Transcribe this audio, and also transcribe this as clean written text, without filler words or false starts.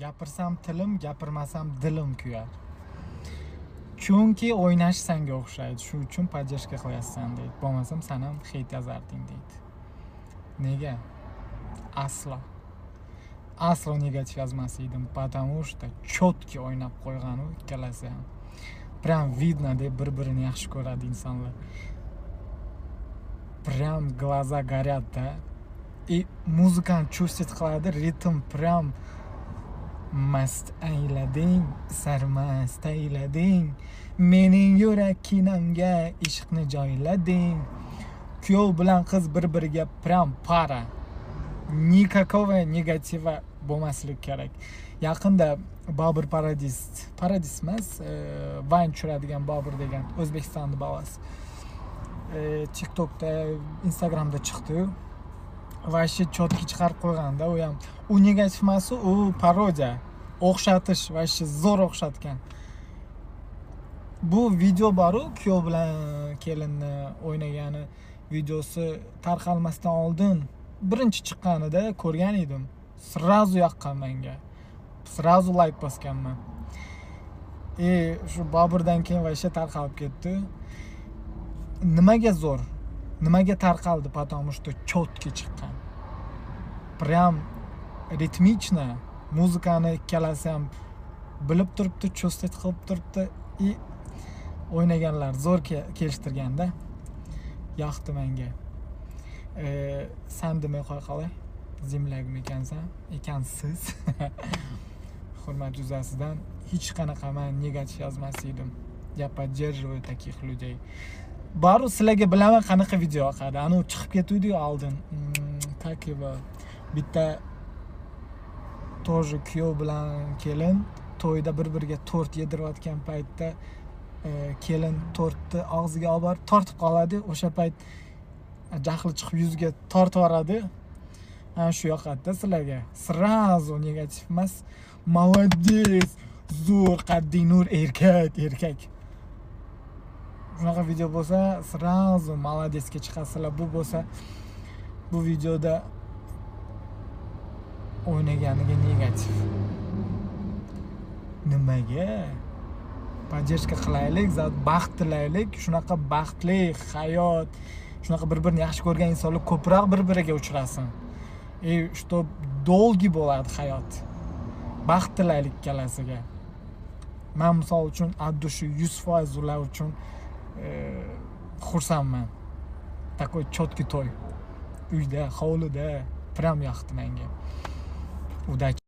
Gapirsam tilim, gapirmasam dilim kuyar. Chunki o'ynash senga o'xshaydi. Shu uchun поддержка qilyapsan deydi. Bo'lmasam sen ham hate yozarding deydi. Nega? Aslo negativ yozmas edim, потому что четкий o'ynab qo'ygan u ikkalasi ham. Прям видно deb bir-birini yaxshi ko'radi insonlar. Прям глаза горят, да? И muzikani чувствовать qiladi, ritm прям mast aylading, sarmast aylading, mening yurak kinamga ishqni joylading. Kuyov bilan qiz bir-biriga прям para. Никакого негатива bo'lmasligi kerak. Yaqinda Bobur Paradis emas, Vine tushiradigan Bobur degan O'zbekistonning bolasi. TikTokda, Instagramda chiqdi. Vashi chotki chiqarib qo'yganda, u ham negativ emas, u parodiya, o'xshatish, vashi zo'r o'xshatgan. Bu video bor-ku, kuyov bilan kelinni o'ynagani videosi tarqalmasdan oldin birinchi chiqqanida ko'rgan edim. Srazu yoqqan menga. Srazu like bosganman. Shu Boburdan keyin vashi tarqalib ketdi. Nimaga zo'r? Nimaga tarqaldi? Потому что четкий chiqqan. Прям ritmichna, muzikani ikkalasi ham bilib turibdi, cho'stat qilib turibdi. O'ynaganlar zo'r kelishtirganda yoqdi menga. Sen demay qo'y qolay. Zimlagim ekansiz. Hurmat yuzasidan hech qanaqa men negativ yozmas edim. Я поддерживаю таких людей. Bari sizlarga bilaman qanaqa video yoqadi. Ani chiqib ketuvdi-yu oldin. Takiba bitta тоже kuyov bilan kelin to'yda bir-biriga tort yedirayotgan paytda kelin tortni og'ziga olib borib tortib qoladi. O'sha payt jahli chiqib yuziga tortib yoradi. Ana shu yoqadi sizlarga. Srazu negativ emas. Молодец, zo'r, qaddi nur, erkak. Shunaqa video bo'lsa, srazu молодецga chiqasizlar. Bu bo'lsa, bu videoda o'ynaganiga negativ. Nimaga? Поддержка qilaylik, baxt tilaylik, shunaqa baxtli hayot, shunaqa bir-birini yaxshi ko'rgan insonlar ko'proq bir-biriga uchrasin. Что долгий bo'ladi hayot. Baxt tilaylik ikkalasiga. Men misol uchun addushi 100% ular uchun xursandman. Такой четкий to'y. Uyda, hovlida, прям yoqdi menga. Удачи.